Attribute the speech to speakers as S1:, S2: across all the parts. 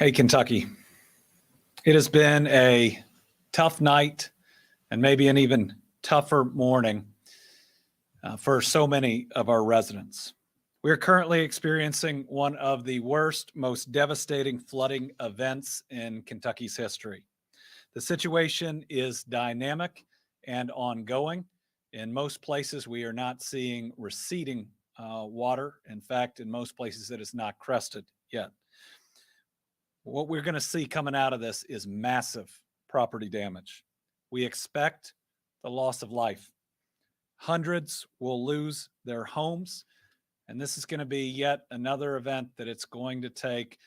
S1: Hey, Kentucky. It has been a tough night and maybe an even tougher morning for so many of our residents. We are currently experiencing one of the worst, most devastating flooding events in Kentucky's history. The situation is dynamic and ongoing. In most places, we are not seeing receding water. In fact, in most places, it is not crested yet. What we're going to see coming out of this is massive property damage. We expect the loss of life. Hundreds will lose their homes, and this is going to be yet another event that it's going to take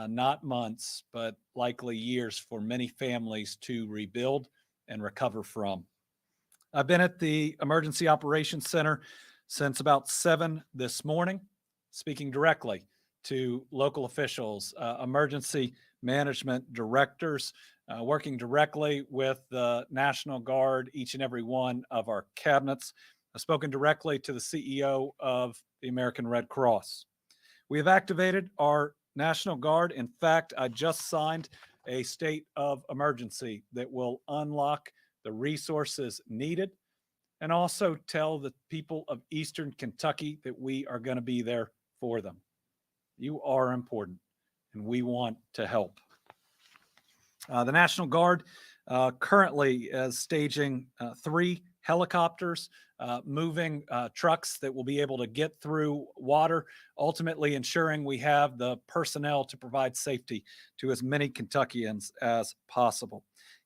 S1: not months, but likely years for many families to rebuild and recover from. I've been at the Emergency Operations Center since about 7 this morning, speaking directly to local officials, emergency management directors, working directly with the National Guard, each and every one of our cabinets. I've spoken directly to the CEO of the American Red Cross. We have activated our National Guard. In fact, I just signed a state of emergency that will unlock the resources needed and also tell the people of Eastern Kentucky that we are going to be there for them. You are important, and we want to help. The National Guard currently is staging 3 helicopters, moving trucks that will be able to get through water, ultimately ensuring we have the personnel to provide safety to as many Kentuckians as possible.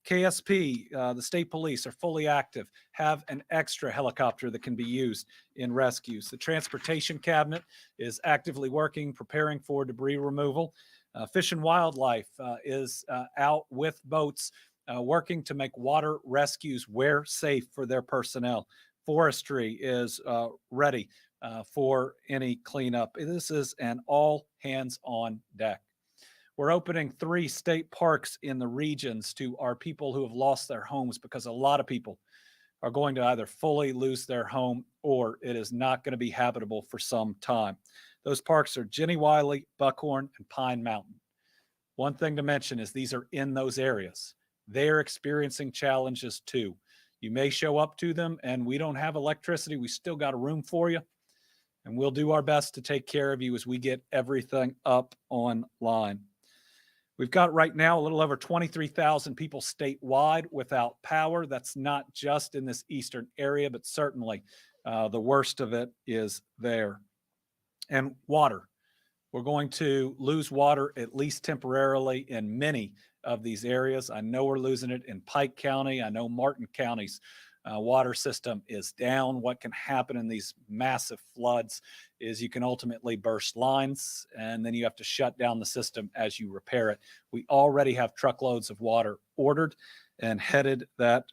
S1: KSP, the state police are fully active, have an extra helicopter that can be used in rescues. The transportation cabinet is actively working, preparing for debris removal. Fish and Wildlife is out with boats working to make water rescues where safe for their personnel. Forestry is ready for any cleanup. This is an all hands on deck. We're opening 3 state parks in the regions to our people who have lost their homes, because a lot of people are going to either fully lose their home or it is not going to be habitable for some time. Those parks are Jenny Wiley, Buckhorn, and Pine Mountain. One thing to mention is these are in those areas. They're experiencing challenges too. You may show up to them and we don't have electricity. We still got a room for you, and we'll do our best to take care of you as we get everything up online. We've got right now a little over 23,000 people statewide without power. That's not just in this eastern area, but certainly the worst of it is there. And water. We're going to lose water, at least temporarily, in many of these areas. I know we're losing it in Pike County. I know Martin County's water system is down. What can happen in these massive floods is you can ultimately burst lines, and then you have to shut down the system as you repair it. We already have truckloads of water ordered and headed that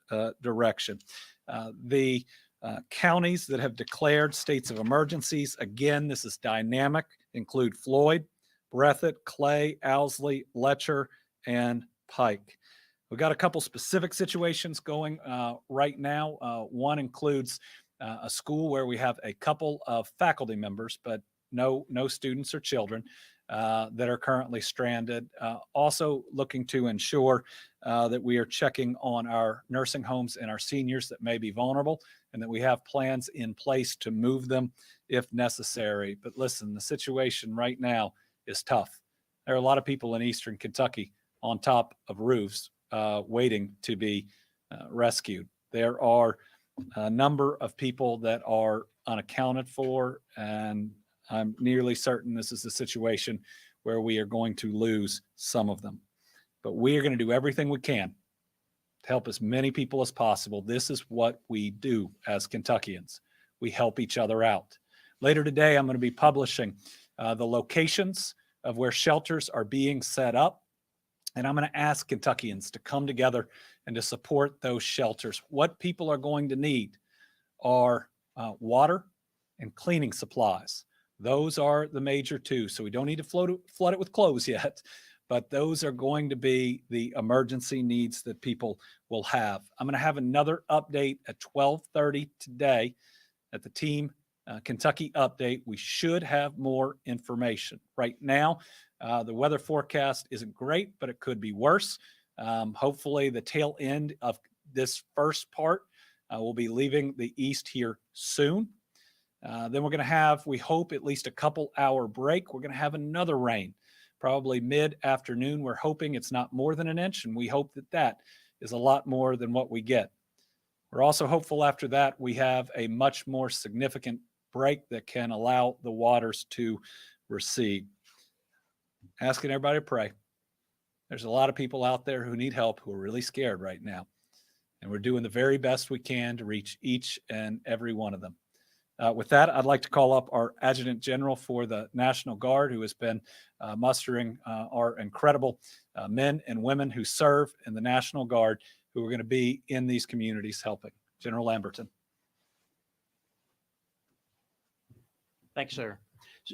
S1: direction. The counties that have declared states of emergencies, again, this is dynamic, include Floyd, Breathitt, Clay, Owsley, Letcher, and Pike. We've got a couple specific situations going right now. One includes a school where we have a couple of faculty members, but no students or children that are currently stranded. Also looking to ensure that we are checking on our nursing homes and our seniors that may be vulnerable, and that we have plans in place to move them if necessary. But listen, the situation right now is tough. There are a lot of people in Eastern Kentucky on top of roofs waiting to be rescued. There are a number of people that are unaccounted for, and I'm nearly certain this is a situation where we are going to lose some of them. But we are going to do everything we can to help as many people as possible. This is what we do as Kentuckians. We help each other out. Later today, I'm going to be publishing the locations of where shelters are being set up. And I'm going to ask Kentuckians to come together and to support those shelters. What people are going to need are water and cleaning supplies. Those are the major 2. So we don't need to flood it with clothes yet, but those are going to be the emergency needs that people will have. I'm going to have another update at 12:30 today at the Team Kentucky Update. We should have more information. Right now, The weather forecast isn't great, but it could be worse. Hopefully, the tail end of this first part will be leaving the east here soon. Then we're going to have, we hope, at least a couple hour break. We're going to have another rain, probably mid-afternoon. We're hoping it's not more than an inch, and we hope that that is a lot more than what we get. We're also hopeful after that we have a much more significant break that can allow the waters to recede. Asking everybody to pray. There's a lot of people out there who need help, who are really scared right now. And we're doing the very best we can to reach each and every one of them. With that, I'd like to call up our Adjutant General for the National Guard, who has been mustering our incredible men and women who serve in the National Guard, who are going to be in these communities helping. General Lamberton.
S2: Thanks, sir.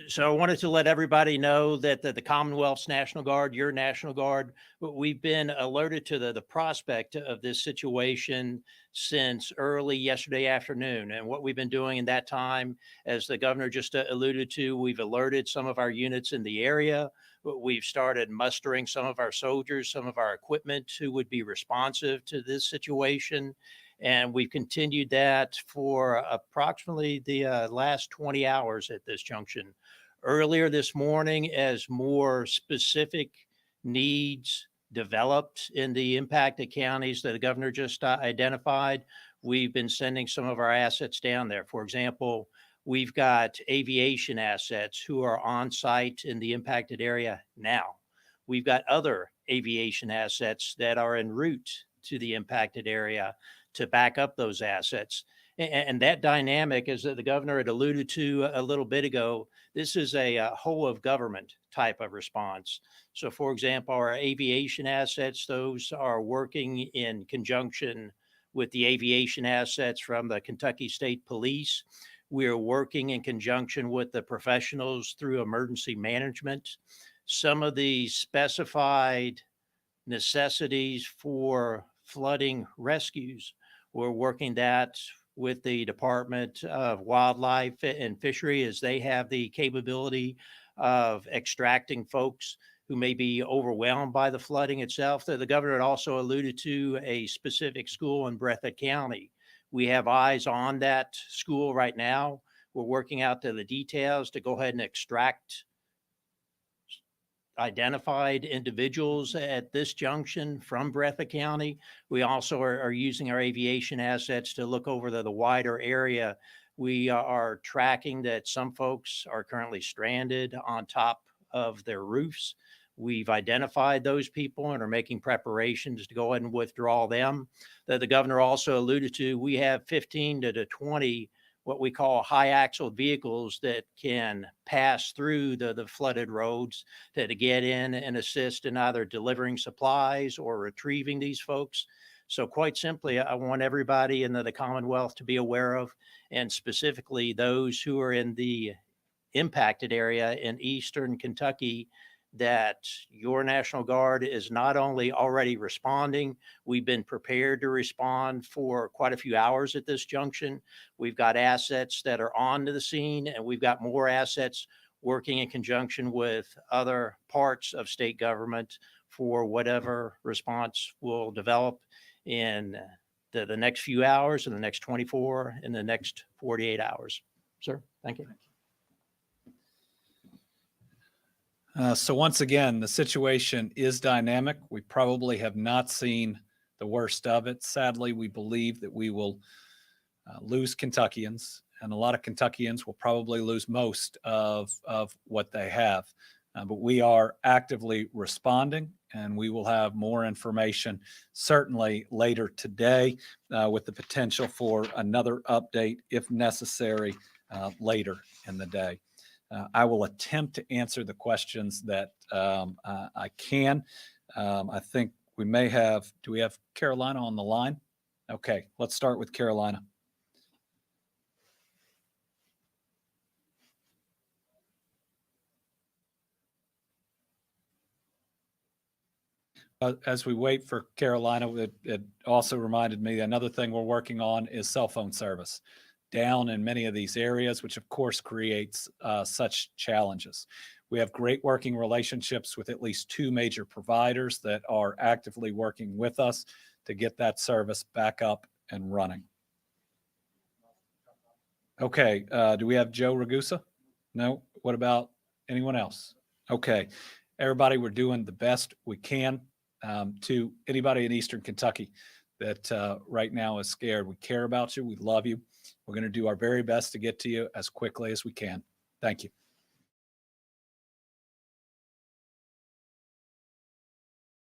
S2: So I wanted to let everybody know that the Commonwealth's National Guard, your National Guard, we've been alerted to the prospect of this situation since early yesterday afternoon. And what we've been doing in that time, as the governor just alluded to, we've alerted some of our units in the area. We've started mustering some of our soldiers, some of our equipment who would be responsive to this situation. And we've continued that for approximately the last 20 hours at this junction. Earlier this morning, as more specific needs developed in the impacted counties that the governor just identified, we've been sending some of our assets down there. For example, we've got aviation assets who are on site in the impacted area now. We've got other aviation assets that are en route to the impacted area to back up those assets. And that dynamic, as the governor had alluded to a little bit ago, this is a whole of government type of response. So, for example, our aviation assets, those are working in conjunction with the aviation assets from the Kentucky State Police. We are working in conjunction with the professionals through emergency management. Some of the specified necessities for flooding rescues, we're working that with the Department of Wildlife and Fishery, as they have the capability of extracting folks who may be overwhelmed by the flooding itself. The governor had also alluded to a specific school in Breathitt County. We have eyes on that school right now. We're working out the details to go ahead and extract identified individuals at this junction from Breathitt County. We also are using our aviation assets to look over the wider area. We are tracking that some folks are currently stranded on top of their roofs. We've identified those people and are making preparations to go ahead and withdraw them. The governor also alluded to, we have 15 to 20 what we call high axle vehicles that can pass through the flooded roads to get in and assist in either delivering supplies or retrieving these folks. So quite simply, I want everybody in the Commonwealth to be aware of, and specifically those who are in the impacted area in Eastern Kentucky, that your National Guard is not only already responding, we've been prepared to respond for quite a few hours at this junction. We've got assets that are on to the scene, and we've got more assets working in conjunction with other parts of state government for whatever response will develop in the next few hours, in the next 24, in the next 48 hours. Sir, thank you.
S1: So once again, the situation is dynamic. We probably have not seen the worst of it. Sadly, we believe that we will lose Kentuckians, and a lot of Kentuckians will probably lose most of what they have. But we are actively responding, and we will have more information certainly later today with the potential for another update if necessary later in the day. I will attempt to answer the questions that I can. I think we may have, do we have Carolina on the line? Okay, let's start with Carolina. As we wait for Carolina, it also reminded me another thing we're working on is cell phone service down in many of these areas, which of course creates such challenges. We have great working relationships with at least 2 major providers that are actively working with us to get that service back up and running. Okay, do we have Joe Ragusa? No? What about anyone else? Okay, everybody, we're doing the best we can. To anybody in Eastern Kentucky that right now is scared, we care about you, we love you. We're going to do our very best to get to you as quickly as we can. Thank you.